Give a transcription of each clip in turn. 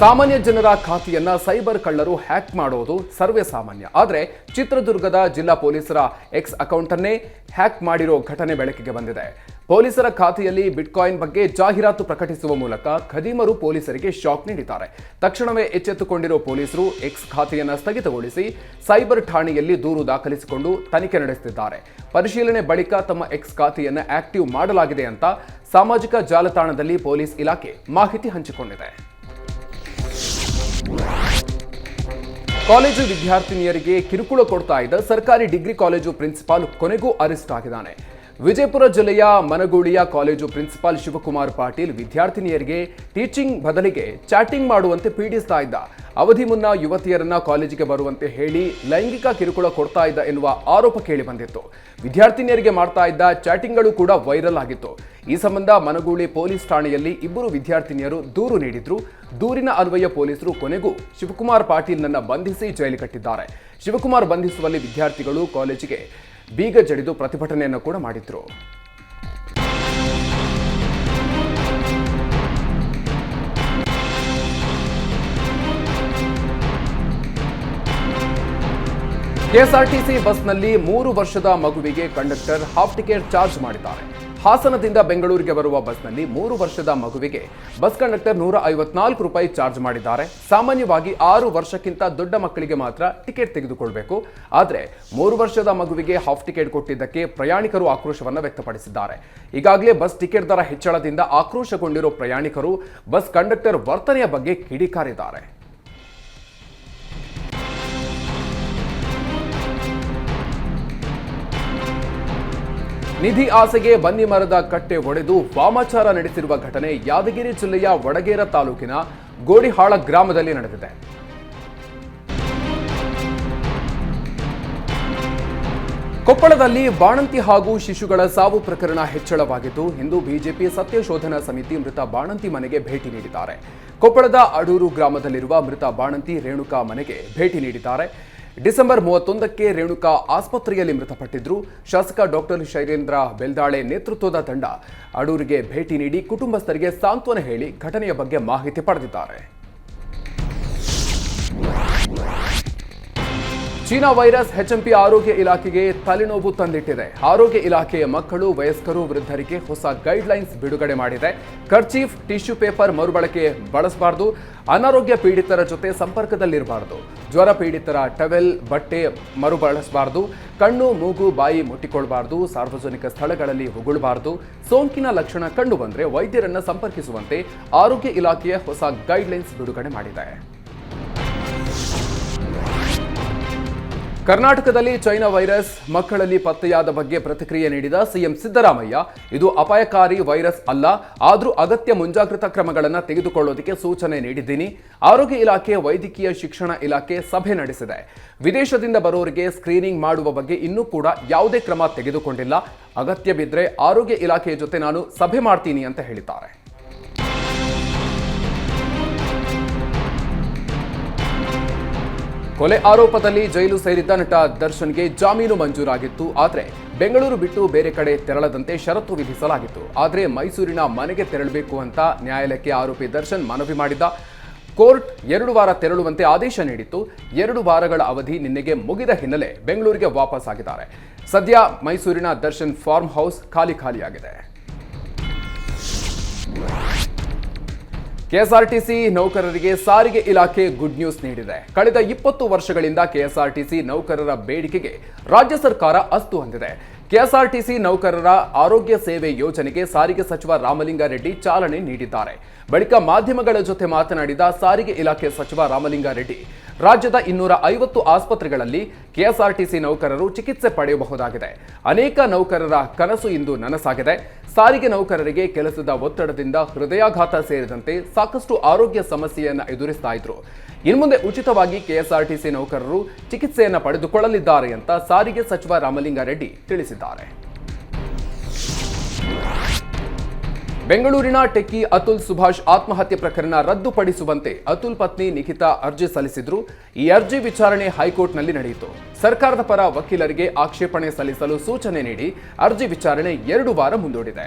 ಸಾಮಾನ್ಯ ಜನರ ಖಾತೆಯನ್ನ ಸೈಬರ್ ಕಳ್ಳರು ಹ್ಯಾಕ್ ಮಾಡೋದು ಸರ್ವೇ ಸಾಮಾನ್ಯ. ಆದರೆ ಚಿತ್ರದುರ್ಗದ ಜಿಲ್ಲಾ ಪೊಲೀಸರ ಎಕ್ಸ್ ಅಕೌಂಟ್ ಅನ್ನೇ ಹ್ಯಾಕ್ ಮಾಡಿರೋ ಘಟನೆ ಬೆಳಕಿಗೆ ಬಂದಿದೆ. ಪೊಲೀಸರ ಖಾತೆಯಲ್ಲಿ ಬಿಟ್ಕಾಯಿನ್ ಬಗ್ಗೆ ಜಾಹೀರಾತು ಪ್ರಕಟಿಸುವ ಮೂಲಕ ಖದೀಮರು ಪೊಲೀಸರಿಗೆ ಶಾಕ್ ನೀಡಿದ್ದಾರೆ. ತಕ್ಷಣವೇ ಎಚ್ಚೆತ್ತುಕೊಂಡಿರೋ ಪೊಲೀಸರು ಎಕ್ಸ್ ಖಾತೆಯನ್ನು ಸ್ಥಗಿತಗೊಳಿಸಿ ಸೈಬರ್ ಠಾಣೆಯಲ್ಲಿ ದೂರು ದಾಖಲಿಸಿಕೊಂಡು ತನಿಖೆ ನಡೆಸುತ್ತಿದ್ದಾರೆ. ಪರಿಶೀಲನೆ ಬಳಿಕ ತಮ್ಮ ಎಕ್ಸ್ ಖಾತೆಯನ್ನು ಆಕ್ಟಿವ್ ಮಾಡಲಾಗಿದೆ ಅಂತ ಸಾಮಾಜಿಕ ಜಾಲತಾಣದಲ್ಲಿ ಪೊಲೀಸ್ ಇಲಾಖೆ ಮಾಹಿತಿ ಹಂಚಿಕೊಂಡಿದೆ. ಕಾಲೇಜು ವಿದ್ಯಾರ್ಥಿನಿಯರಿಗೆ ಕಿರುಕುಳ ಕೊಡ್ತಾ ಇದ್ದ ಸರ್ಕಾರಿ ಡಿಗ್ರಿ ಕಾಲೇಜು ಪ್ರಿನ್ಸಿಪಾಲ್ ಕೊನೆಗೂ ಅರೆಸ್ಟ್ ಆಗಿದ್ದಾನೆ. ವಿಜಯಪುರ ಜಿಲ್ಲೆಯ ಮನಗೂಳಿಯ ಕಾಲೇಜು ಪ್ರಿನ್ಸಿಪಾಲ್ ಶಿವಕುಮಾರ್ ಪಾಟೀಲ್ ವಿದ್ಯಾರ್ಥಿನಿಯರಿಗೆ ಟೀಚಿಂಗ್ ಬದಲಿಗೆ ಚಾಟಿಂಗ್ ಮಾಡುವಂತೆ ಪೀಡಿಸ್ತಾ ಇದ್ದ. ಅವಧಿ ಮುನ್ನ ಯುವತಿಯರನ್ನ ಕಾಲೇಜಿಗೆ ಬರುವಂತೆ ಹೇಳಿ ಲೈಂಗಿಕ ಕಿರುಕುಳ ಕೊಡ್ತಾ ಇದ್ದ ಎನ್ನುವ ಆರೋಪ ಕೇಳಿ ಬಂದಿತ್ತು. ವಿದ್ಯಾರ್ಥಿನಿಯರಿಗೆ ಮಾಡ್ತಾ ಇದ್ದ ಚಾಟಿಂಗ್ಗಳು ಕೂಡ ವೈರಲ್ ಆಗಿತ್ತು. ಈ ಸಂಬಂಧ ಮನಗೂಳಿ ಪೊಲೀಸ್ ಠಾಣೆಯಲ್ಲಿ ಇಬ್ಬರು ವಿದ್ಯಾರ್ಥಿನಿಯರು ದೂರು ನೀಡಿದ್ರು. ದೂರಿನ ಅನ್ವಯ ಪೊಲೀಸರು ಕೊನೆಗೂ ಶಿವಕುಮಾರ್ ಪಾಟೀಲ್ನನ್ನ ಬಂಧಿಸಿ ಜೈಲು ಕಟ್ಟಿದ್ದಾರೆ. ಶಿವಕುಮಾರ್ ಬಂಧಿಸುವಲ್ಲಿ ವಿದ್ಯಾರ್ಥಿಗಳು ಕಾಲೇಜಿಗೆ ಬೀಗ ಜಡಿದು ಪ್ರತಿಭಟನೆಯನ್ನು ಕೂಡ ಮಾಡಿದ್ರು. ಕೆಎಸ್ಆರ್ಟಿಸಿ ಬಸ್ನಲ್ಲಿ 3 ವರ್ಷದ ಮಗುವಿಗೆ ಕಂಡಕ್ಟರ್ ಹಾಫ್ ಟಿಕೆಟ್ ಚಾರ್ಜ್ ಮಾಡಿದ್ದಾರೆ. ಹಾಸನದಿಂದ ಬೆಂಗಳೂರಿಗೆ ಬರುವ ಬಸ್ನಲ್ಲಿ 3 ವರ್ಷದ ಮಗುವಿಗೆ ಬಸ್ ಕಂಡಕ್ಟರ್ 154 ರೂಪಾಯಿ ಚಾರ್ಜ್ ಮಾಡಿದ್ದಾರೆ. ಸಾಮಾನ್ಯವಾಗಿ 6 ವರ್ಷಕ್ಕಿಂತ ದೊಡ್ಡ ಮಕ್ಕಳಿಗೆ ಮಾತ್ರ ಟಿಕೆಟ್ ತೆಗೆದುಕೊಳ್ಬೇಕು. ಆದರೆ 3 ವರ್ಷದ ಮಗುವಿಗೆ ಹಾಫ್ ಟಿಕೆಟ್ ಕೊಟ್ಟಿದ್ದಕ್ಕೆ ಪ್ರಯಾಣಿಕರು ಆಕ್ರೋಶವನ್ನು ವ್ಯಕ್ತಪಡಿಸಿದ್ದಾರೆ. ಈಗಾಗಲೇ ಬಸ್ ಟಿಕೆಟ್ ದರ ಹೆಚ್ಚಳದಿಂದ ಆಕ್ರೋಶಗೊಂಡಿರೋ ಪ್ರಯಾಣಿಕರು ಬಸ್ ಕಂಡಕ್ಟರ್ ವರ್ತನೆಯ ಬಗ್ಗೆ ಕಿಡಿಕಾರಿದ್ದಾರೆ. ನಿಧಿ ಆಸೆಗೆ ಬನ್ನಿ ಮರದ ಕಟ್ಟೆ ಒಡೆದು ವಾಮಾಚಾರ ನಡೆಸಿರುವ ಘಟನೆ ಯಾದಗಿರಿ ಜಿಲ್ಲೆಯ ವಡಗೇರ ತಾಲೂಕಿನ ಗೋಡಿಹಾಳ ಗ್ರಾಮದಲ್ಲಿ ನಡೆದಿದೆ. ಕೊಪ್ಪಳದಲ್ಲಿ ಬಾಣಂತಿ ಹಾಗೂ ಶಿಶುಗಳ ಸಾವು ಪ್ರಕರಣ ಹೆಚ್ಚಳವಾಗಿದ್ದು, ಇಂದು ಬಿಜೆಪಿ ಸತ್ಯಶೋಧನಾ ಸಮಿತಿ ಮೃತ ಬಾಣಂತಿ ಮನೆಗೆ ಭೇಟಿ ನೀಡಿದ್ದಾರೆ. ಕೊಪ್ಪಳದ ಅಡೂರು ಗ್ರಾಮದಲ್ಲಿರುವ ಮೃತ ಬಾಣಂತಿ ರೇಣುಕಾ ಮನೆಗೆ ಭೇಟಿ ನೀಡಿದ್ದಾರೆ. ಡಿಸೆಂಬರ್ 31ಕ್ಕೆ ರೇಣುಕಾ ಆಸ್ಪತ್ರೆಯಲ್ಲಿ ಮೃತಪಟ್ಟಿದ್ರು. ಶಾಸಕ ಡಾಕ್ಟರ್ ಶೈಲೇಂದ್ರ ಬೆಲ್ದಾಳೆ ನೇತೃತ್ವದ ತಂಡ ಅಡೂರಿಗೆ ಭೇಟಿ ನೀಡಿ ಕುಟುಂಬಸ್ಥರಿಗೆ ಸಾಂತ್ವನ ಹೇಳಿ ಘಟನೆಯ ಬಗ್ಗೆ ಮಾಹಿತಿ ಪಡೆದಿದ್ದಾರೆ. ಚೀನಾ ವೈರಸ್ ಎಚ್ಎಂಪಿ ಆರೋಗ್ಯ ಇಲಾಖೆಗೆ ತಲೆನೋವು ತಂದಿಟ್ಟಿದೆ. ಆರೋಗ್ಯ ಇಲಾಖೆಯ ಮಕ್ಕಳು, ವಯಸ್ಕರು, ವೃದ್ಧರಿಗೆ ಹೊಸ ಗೈಡ್ಲೈನ್ಸ್ ಬಿಡುಗಡೆ ಮಾಡಿದೆ. ಕರ್ಚೀಫ್, ಟಿಶ್ಯೂ ಪೇಪರ್ ಮರುಬಳಕೆ ಬಳಸಬಾರದು. ಅನಾರೋಗ್ಯ ಪೀಡಿತರ ಜೊತೆ ಸಂಪರ್ಕದಲ್ಲಿರಬಾರದು. ಜ್ವರ ಪೀಡಿತರ ಟವೆಲ್, ಬಟ್ಟೆ ಮರುಬಳಸಬಾರದು. ಕಣ್ಣು, ಮೂಗು, ಬಾಯಿ ಮುಟ್ಟಿಕೊಳ್ಳಬಾರದು. ಸಾರ್ವಜನಿಕ ಸ್ಥಳಗಳಲ್ಲಿ ಉಗುಳಬಾರದು. ಸೋಂಕಿನ ಲಕ್ಷಣ ಕಂಡು ಬಂದರೆ ವೈದ್ಯರನ್ನ ಸಂಪರ್ಕಿಸುವಂತೆ ಆರೋಗ್ಯ ಇಲಾಖೆಯ ಹೊಸ ಗೈಡ್ಲೈನ್ಸ್ ಬಿಡುಗಡೆ ಮಾಡಿದೆ. ಕರ್ನಾಟಕದಲ್ಲಿ ಚೈನಾ ವೈರಸ್ ಮಕ್ಕಳಲ್ಲಿ ಪತ್ತೆಯಾದ ಬಗ್ಗೆ ಪ್ರತಿಕ್ರಿಯೆ ನೀಡಿದ ಸಿಎಂ ಸಿದ್ದರಾಮಯ್ಯ, ಇದು ಅಪಾಯಕಾರಿ ವೈರಸ್ ಅಲ್ಲ, ಆದರೂ ಅಗತ್ಯ ಮುಂಜಾಗ್ರತಾ ಕ್ರಮಗಳನ್ನು ತೆಗೆದುಕೊಳ್ಳೋದಕ್ಕೆ ಸೂಚನೆ ನೀಡಿದ್ದೀನಿ. ಆರೋಗ್ಯ ಇಲಾಖೆ, ವೈದ್ಯಕೀಯ ಶಿಕ್ಷಣ ಇಲಾಖೆ ಸಭೆ ನಡೆಸಿದೆ. ವಿದೇಶದಿಂದ ಬರೋರಿಗೆ ಸ್ಕ್ರೀನಿಂಗ್ ಮಾಡುವ ಬಗ್ಗೆ ಇನ್ನೂ ಕೂಡ ಯಾವುದೇ ಕ್ರಮ ತೆಗೆದುಕೊಂಡಿಲ್ಲ. ಅಗತ್ಯ ಬಿದ್ದರೆ ಆರೋಗ್ಯ ಇಲಾಖೆಯ ಜೊತೆ ನಾನು ಸಭೆ ಮಾಡ್ತೀನಿ ಅಂತ ಹೇಳಿದ್ದಾರೆ. ಕೊಲೆ ಆರೋಪದಲ್ಲಿ ಜೈಲು ಸೇರಿದ್ದ ನಟ ದರ್ಶನ್ಗೆ ಜಾಮೀನು ಮಂಜೂರಾಗಿತ್ತು. ಆದರೆ ಬೆಂಗಳೂರು ಬಿಟ್ಟು ಬೇರೆ ಕಡೆ ತೆರಳದಂತೆ ಷರತ್ತು ವಿಧಿಸಲಾಗಿತ್ತು. ಆದರೆ ಮೈಸೂರಿನ ಮನೆಗೆ ತೆರಳಬೇಕು ಅಂತ ನ್ಯಾಯಾಲಯಕ್ಕೆ ಆರೋಪಿ ದರ್ಶನ್ ಮನವಿ ಮಾಡಿದ್ದ. ಕೋರ್ಟ್ 2 ವಾರ ತೆರಳುವಂತೆ ಆದೇಶ ನೀಡಿತ್ತು. 2 ವಾರಗಳ ಅವಧಿ ನಿನ್ನೆಗೆ ಮುಗಿದ ಹಿನ್ನೆಲೆ ಬೆಂಗಳೂರಿಗೆ ವಾಪಸ್ ಆಗಿದ್ದಾರೆ. ಸದ್ಯ ಮೈಸೂರಿನ ದರ್ಶನ್ ಫಾರ್ಮ್ ಹೌಸ್ ಖಾಲಿಯಾಗಿದೆ. ಕೆಎಸ್ಆರ್ಟಿಸಿ ನೌಕರರಿಗೆ ಸಾರಿಗೆ ಇಲಾಖೆ ಗುಡ್ ನ್ಯೂಸ್ ನೀಡಿದೆ. ಕಳೆದ 20 ವರ್ಷಗಳಿಂದ ಕೆಎಸ್ಆರ್ಟಿಸಿ ನೌಕರರ ಬೇಡಿಕೆಗೆ ರಾಜ್ಯ ಸರ್ಕಾರ ಅಸ್ತು ಹೊಂದಿದೆ. ಕೆಎಸ್ಆರ್ಟಿಸಿ ನೌಕರರ ಆರೋಗ್ಯ ಸೇವೆ ಯೋಜನೆಗೆ ಸಾರಿಗೆ ಸಚಿವ ರಾಮಲಿಂಗಾರೆಡ್ಡಿ ಚಾಲನೆ ನೀಡಿದ್ದಾರೆ. ಬಳಿಕ ಮಾಧ್ಯಮಗಳ ಜೊತೆ ಮಾತನಾಡಿದ ಸಾರಿಗೆ ಇಲಾಖೆ ಸಚಿವ ರಾಮಲಿಂಗಾರೆಡ್ಡಿ, ರಾಜ್ಯದ 250 ಆಸ್ಪತ್ರೆಗಳಲ್ಲಿ ಕೆಎಸ್ಆರ್ಟಿಸಿ ನೌಕರರು ಚಿಕಿತ್ಸೆ ಪಡೆಯಬಹುದಾಗಿದೆ. ಅನೇಕ ನೌಕರರ ಕನಸು ಇಂದು ನನಸಾಗಿದೆ. ಸಾರಿಗೆ ನೌಕರರಿಗೆ ಕೆಲಸದ ಒತ್ತಡದಿಂದ ಹೃದಯಾಘಾತ ಸೇರಿದಂತೆ ಸಾಕಷ್ಟು ಆರೋಗ್ಯ ಸಮಸ್ಯೆಯನ್ನು ಎದುರಿಸ್ತಾ ಇದ್ರು. ಇನ್ಮುಂದೆ ಉಚಿತವಾಗಿ ಕೆಎಸ್ಆರ್ಟಿಸಿ ನೌಕರರು ಚಿಕಿತ್ಸೆಯನ್ನು ಪಡೆದುಕೊಳ್ಳಲಿದ್ದಾರೆ ಅಂತ ಸಾರಿಗೆ ಸಚಿವ ರಾಮಲಿಂಗಾರೆಡ್ಡಿ ತಿಳಿಸಿದ್ದಾರೆ. ಬೆಂಗಳೂರಿನ ಟೆಕ್ಕಿ ಅತುಲ್ ಸುಭಾಷ್ ಆತ್ಮಹತ್ಯೆ ಪ್ರಕರಣ ರದ್ದುಪಡಿಸುವಂತೆ ಅತುಲ್ ಪತ್ನಿ ನಿಖಿತಾ ಅರ್ಜಿ ಸಲ್ಲಿಸಿದ್ರು. ಈ ಅರ್ಜಿ ವಿಚಾರಣೆ ಹೈಕೋರ್ಟ್ನಲ್ಲಿ ನಡೆಯಿತು. ಸರ್ಕಾರದ ಪರ ವಕೀಲರಿಗೆ ಆಕ್ಷೇಪಣೆ ಸಲ್ಲಿಸಲು ಸೂಚನೆ ನೀಡಿ ಅರ್ಜಿ ವಿಚಾರಣೆ 2 ವಾರ ಮುಂದೂಡಿದೆ.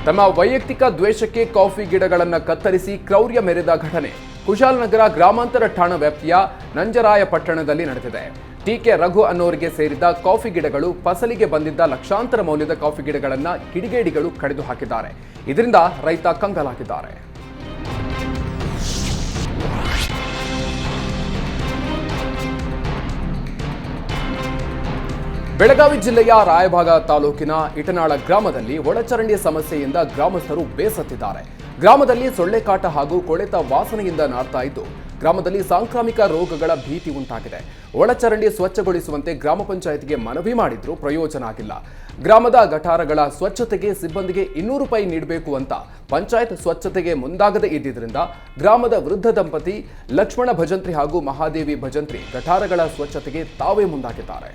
ತಮ್ಮ ವೈಯಕ್ತಿಕ ದ್ವೇಷಕ್ಕೆ ಕಾಫಿ ಗಿಡಗಳನ್ನು ಕತ್ತರಿಸಿ ಕ್ರೌರ್ಯ ಮೆರೆದ ಘಟನೆ ಕುಶಾಲನಗರ ಗ್ರಾಮಾಂತರ ಠಾಣಾ ವ್ಯಾಪ್ತಿಯ ನಂಜರಾಯಪಟ್ಟಣದಲ್ಲಿ ನಡೆದಿದೆ. ಟಿಕೆ ರಘು ಅನ್ನೋರಿಗೆ ಸೇರಿದ ಕಾಫಿ ಗಿಡಗಳು ಫಸಲಿಗೆ ಬಂದಿದ್ದ ಲಕ್ಷಾಂತರ ಮೌಲ್ಯದ ಕಾಫಿ ಗಿಡಗಳನ್ನು ಕಿಡಿಗೇಡಿಗಳು ಕಡಿದು ಹಾಕಿದ್ದಾರೆ. ಇದರಿಂದ ರೈತ ಕಂಗಾಲಾಗಿದ್ದಾರೆ. ಬೆಳಗಾವಿ ಜಿಲ್ಲೆಯ ರಾಯಭಾಗ ತಾಲೂಕಿನ ಇಟನಾಳ ಗ್ರಾಮದಲ್ಲಿ ಒಳಚರಂಡಿ ಸಮಸ್ಯೆಯಿಂದ ಗ್ರಾಮಸ್ಥರು ಬೇಸತ್ತಿದ್ದಾರೆ. ಗ್ರಾಮದಲ್ಲಿ ಸೊಳ್ಳೆಕಾಟ ಹಾಗೂ ಕೊಳೆತ ವಾಸನೆಯಿಂದ ನಾಡ್ತಾ ಇದ್ದು ಗ್ರಾಮದಲ್ಲಿ ಸಾಂಕ್ರಾಮಿಕ ರೋಗಗಳ ಭೀತಿ ಉಂಟಾಗಿದೆ. ಒಳಚರಂಡಿ ಸ್ವಚ್ಛಗೊಳಿಸುವಂತೆ ಗ್ರಾಮ ಪಂಚಾಯತ್ಗೆ ಮನವಿ ಮಾಡಿದ್ರೂ ಪ್ರಯೋಜನ ಆಗಿಲ್ಲ. ಗ್ರಾಮದ ಗಟಾರಗಳ ಸ್ವಚ್ಛತೆಗೆ ಸಿಬ್ಬಂದಿಗೆ 200 ರೂಪಾಯಿ ನೀಡಬೇಕು ಅಂತ ಪಂಚಾಯತ್ ಸ್ವಚ್ಛತೆಗೆ ಮುಂದಾಗದೇ ಇದ್ದಿದ್ದರಿಂದ ಗ್ರಾಮದ ವೃದ್ಧ ದಂಪತಿ ಲಕ್ಷ್ಮಣ ಭಜಂತ್ರಿ ಹಾಗೂ ಮಹಾದೇವಿ ಭಜಂತ್ರಿ ಗಟಾರಗಳ ಸ್ವಚ್ಛತೆಗೆ ತಾವೇ ಮುಂದಾಗಿದ್ದಾರೆ.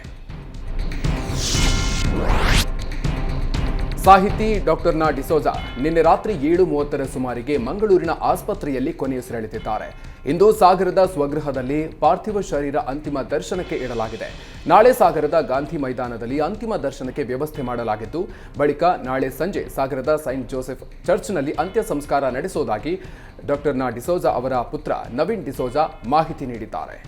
ಸಾಹಿತಿ ಡಾಕ್ಟರ್ ನಾ ಡಿಸೋಜಾ ನಿನ್ನೆ ರಾತ್ರಿ 7:30 ಸುಮಾರಿಗೆ ಮಂಗಳೂರಿನ ಆಸ್ಪತ್ರೆಯಲ್ಲಿ ಕೊನೆಯುಸಿರೆಳೆದಿದ್ದಾರೆ. ಇಂದು ಸಾಗರದ ಸ್ವಗೃಹದಲ್ಲಿ ಪಾರ್ಥಿವ ಶರೀರ ಅಂತಿಮ ದರ್ಶನಕ್ಕೆ ಇಡಲಾಗಿದೆ. ನಾಳೆ ಸಾಗರದ ಗಾಂಧಿ ಮೈದಾನದಲ್ಲಿ ಅಂತಿಮ ದರ್ಶನಕ್ಕೆ ವ್ಯವಸ್ಥೆ ಮಾಡಲಾಗಿದ್ದು ಬಳಿಕ ನಾಳೆ ಸಂಜೆ ಸಾಗರದ ಸೈಂಟ್ ಜೋಸೆಫ್ ಚರ್ಚ್ನಲ್ಲಿ ಅಂತ್ಯ ಸಂಸ್ಕಾರ ನಡೆಸುವುದಾಗಿ ಡಾಕ್ಟರ್ ನಾ ಡಿಸೋಜಾ ಅವರ ಪುತ್ರ ನವೀನ್ ಡಿಸೋಜಾ ಮಾಹಿತಿ ನೀಡಿದ್ದಾರೆ.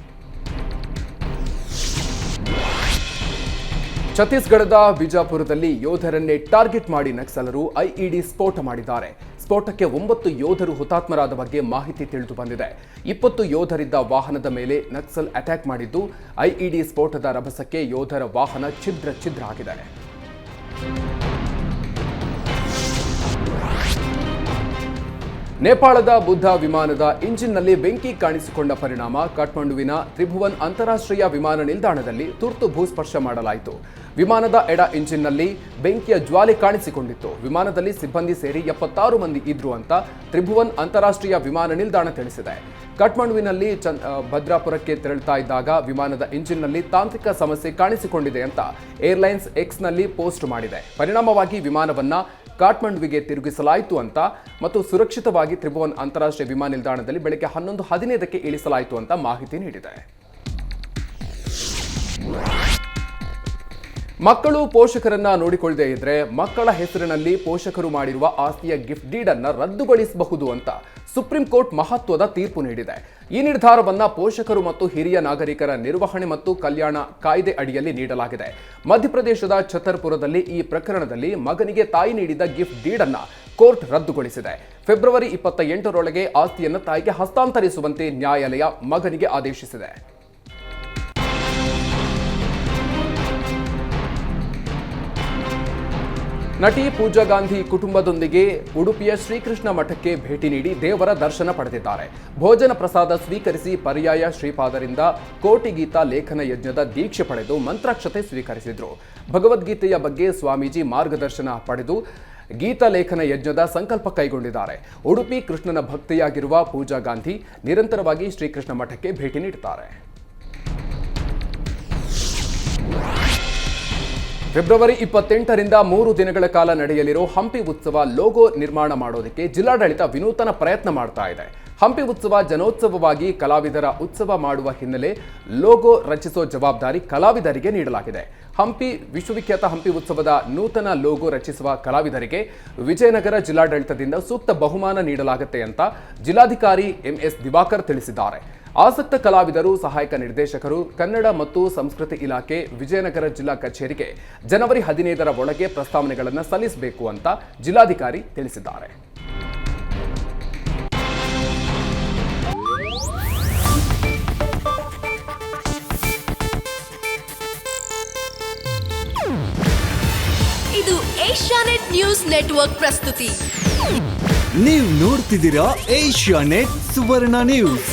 ಛತ್ತೀಸ್ಗಢದ ಬಿಜಾಪುರದಲ್ಲಿ ಯೋಧರನ್ನೇ ಟಾರ್ಗೆಟ್ ಮಾಡಿ ನಕ್ಸಲರು ಐಇಡಿ ಸ್ಫೋಟ ಮಾಡಿದ್ದಾರೆ. ಸ್ಫೋಟಕ್ಕೆ 9 ಯೋಧರು ಹುತಾತ್ಮರಾದ ಬಗ್ಗೆ ಮಾಹಿತಿ ತಿಳಿದು ಬಂದಿದೆ. 20 ಯೋಧರಿದ್ದ ವಾಹನದ ಮೇಲೆ ನಕ್ಸಲ್ ಅಟ್ಯಾಕ್ ಮಾಡಿದ್ದು ಐಇಡಿ ಸ್ಫೋಟದ ರಭಸಕ್ಕೆ ಯೋಧರ ವಾಹನ ಛಿದ್ರ ಆಗಿದೆ. ನೇಪಾಳದ ಬುದ್ಧ ವಿಮಾನದ ಇಂಜಿನ್ನಲ್ಲಿ ಬೆಂಕಿ ಕಾಣಿಸಿಕೊಂಡ ಪರಿಣಾಮ ಕಾಠ್ಮಂಡುವಿನ ತ್ರಿಭುವನ್ ಅಂತಾರಾಷ್ಟ್ರೀಯ ವಿಮಾನ ನಿಲ್ದಾಣದಲ್ಲಿ ತುರ್ತು ಭೂಸ್ಪರ್ಶ ಮಾಡಲಾಯಿತು. ವಿಮಾನದ ಎಡ ಇಂಜಿನ್ನಲ್ಲಿ ಬೆಂಕಿಯ ಜ್ವಾಲೆ ಕಾಣಿಸಿಕೊಂಡಿತ್ತು. ವಿಮಾನದಲ್ಲಿ ಸಿಬ್ಬಂದಿ ಸೇರಿ 76 ಮಂದಿ ಇದ್ರು ಅಂತ ತ್ರಿಭುವನ್ ಅಂತಾರಾಷ್ಟ್ರೀಯ ವಿಮಾನ ನಿಲ್ದಾಣ ತಿಳಿಸಿದೆ. ಕಾಠ್ಮಂಡುವಿನಲ್ಲಿ ಭದ್ರಾಪುರಕ್ಕೆ ತೆರಳುತ್ತಾ ಇದ್ದಾಗ ವಿಮಾನದ ಇಂಜಿನ್ನಲ್ಲಿ ತಾಂತ್ರಿಕ ಸಮಸ್ಯೆ ಕಾಣಿಸಿಕೊಂಡಿದೆ ಅಂತ ಏರ್ಲೈನ್ಸ್ ಎಕ್ಸ್ನಲ್ಲಿ ಪೋಸ್ಟ್ ಮಾಡಿದೆ. ಪರಿಣಾಮವಾಗಿ ವಿಮಾನವನ್ನ ಕಾಠ್ಮಂಡುವಿಗೆ ತಿರುಗಿಸಲಾಯಿತು ಅಂತ ಮತ್ತು ಸುರಕ್ಷಿತವಾಗಿ ತ್ರಿಭುವನ್ ಅಂತಾರಾಷ್ಟ್ರೀಯ ವಿಮಾನ ನಿಲ್ದಾಣದಲ್ಲಿ ಬೆಳಗ್ಗೆ 11:15ಕ್ಕೆ ಇಳಿಸಲಾಯಿತು ಅಂತ ಮಾಹಿತಿ ನೀಡಿದೆ. ಮಕ್ಕಳು ಪೋಷಕರನ್ನ ನೋಡಿಕೊಳ್ಳದೇ ಇದ್ರೆ ಮಕ್ಕಳ ಹೆಸರಿನಲ್ಲಿ ಪೋಷಕರು ಮಾಡಿರುವ ಆಸ್ತಿಯ ಗಿಫ್ಟ್ ಡೀಡ್ ಅನ್ನ ರದ್ದುಗೊಳಿಸಬಹುದು ಅಂತ ಸುಪ್ರೀಂ ಕೋರ್ಟ್ ಮಹತ್ವದ ತೀರ್ಪು ನೀಡಿದೆ. ಈ ನಿರ್ಧಾರವನ್ನ ಪೋಷಕರು ಮತ್ತು ಹಿರಿಯ ನಾಗರಿಕರ ನಿರ್ವಹಣೆ ಮತ್ತು ಕಲ್ಯಾಣ ಕಾಯ್ದೆ ಅಡಿಯಲ್ಲಿ ನೀಡಲಾಗಿದೆ. ಮಧ್ಯಪ್ರದೇಶದ ಛತರ್ಪುರದಲ್ಲಿ ಈ ಪ್ರಕರಣದಲ್ಲಿ ಮಗನಿಗೆ ತಾಯಿ ನೀಡಿದ ಗಿಫ್ಟ್ ಡೀಡ್ ಅನ್ನ ಕೋರ್ಟ್ ರದ್ದುಗೊಳಿಸಿದೆ. ಫೆಬ್ರವರಿ 28ರೊಳಗೆ ಆಸ್ತಿಯನ್ನು ತಾಯಿಗೆ ಹಸ್ತಾಂತರಿಸುವಂತೆ ನ್ಯಾಯಾಲಯ ಮಗನಿಗೆ ಆದೇಶಿಸಿದೆ. ನಟಿ ಪೂಜಾ ಗಾಂಧಿ ಕುಟುಂಬದೊಂದಿಗೆ ಉಡುಪಿಯ ಶ್ರೀಕೃಷ್ಣ ಮಠಕ್ಕೆ ಭೇಟಿ ನೀಡಿ ದೇವರ ದರ್ಶನ ಪಡೆದಿದ್ದಾರೆ. ಭೋಜನ ಪ್ರಸಾದ ಸ್ವೀಕರಿಸಿ ಪರ್ಯಾಯ ಶ್ರೀಪಾದರಿಂದ ಕೋಟಿ ಗೀತಾ ಲೇಖನ ಯಜ್ಞದ ದೀಕ್ಷೆ ಪಡೆದು ಮಂತ್ರಾಕ್ಷತೆ ಸ್ವೀಕರಿಸಿದ್ರು. ಭಗವದ್ಗೀತೆಯ ಬಗ್ಗೆ ಸ್ವಾಮೀಜಿ ಮಾರ್ಗದರ್ಶನ ಪಡೆದು ಗೀತಾ ಲೇಖನ ಯಜ್ಞದ ಸಂಕಲ್ಪ ಕೈಗೊಂಡಿದ್ದಾರೆ. ಉಡುಪಿ ಕೃಷ್ಣನ ಭಕ್ತೆಯಾಗಿರುವ ಪೂಜಾ ಗಾಂಧಿ ನಿರಂತರವಾಗಿ ಶ್ರೀಕೃಷ್ಣ ಮಠಕ್ಕೆ ಭೇಟಿ ನೀಡುತ್ತಾರೆ. ಫೆಬ್ರವರಿ 28ರಿಂದ 3 ದಿನಗಳ ಕಾಲ ನಡೆಯಲಿರೋ ಹಂಪಿ ಉತ್ಸವ ಲೋಗೋ ನಿರ್ಮಾಣ ಮಾಡೋದಕ್ಕೆ ಜಿಲ್ಲಾಡಳಿತ ವಿನೂತನ ಪ್ರಯತ್ನ ಮಾಡ್ತಾ ಇದೆ. ಹಂಪಿ ಉತ್ಸವ ಜನೋತ್ಸವವಾಗಿ ಕಲಾವಿದರ ಉತ್ಸವ ಮಾಡುವ ಹಿನ್ನೆಲೆ ಲೋಗೋ ರಚಿಸೋ ಜವಾಬ್ದಾರಿ ಕಲಾವಿದರಿಗೆ ನೀಡಲಾಗಿದೆ. ಹಂಪಿ ವಿಶ್ವವಿಖ್ಯಾತ ಹಂಪಿ ಉತ್ಸವದ ನೂತನ ಲೋಗೋ ರಚಿಸುವ ಕಲಾವಿದರಿಗೆ ವಿಜಯನಗರ ಜಿಲ್ಲಾಡಳಿತದಿಂದ ಸೂಕ್ತ ಬಹುಮಾನ ನೀಡಲಾಗುತ್ತೆ ಅಂತ ಜಿಲ್ಲಾಧಿಕಾರಿ MS ದಿವಾಕರ್ ತಿಳಿಸಿದ್ದಾರೆ. ಆಸಕ್ತ ಕಲಾವಿದರು, ಸಹಾಯಕ ನಿರ್ದೇಶಕರು, ಕನ್ನಡ ಮತ್ತು ಸಂಸ್ಕೃತಿ ಇಲಾಖೆ ವಿಜಯನಗರ ಜಿಲ್ಲಾ ಕಚೇರಿಗೆ ಜನವರಿ 15ರ ಒಳಗೆ ಪ್ರಸ್ತಾವನೆಗಳನ್ನು ಸಲ್ಲಿಸಬೇಕು ಅಂತ ಜಿಲ್ಲಾಧಿಕಾರಿ ತಿಳಿಸಿದ್ದಾರೆ. ಇದು ಏಷ್ಯಾನೆಟ್ ನ್ಯೂಸ್ ನೆಟ್ವರ್ಕ್ ಪ್ರಸ್ತುತಿ. ನೀವು ನೋಡ್ತಿದ್ದೀರಾ ಏಷ್ಯಾನೆಟ್ ಸುವರ್ಣ ನ್ಯೂಸ್.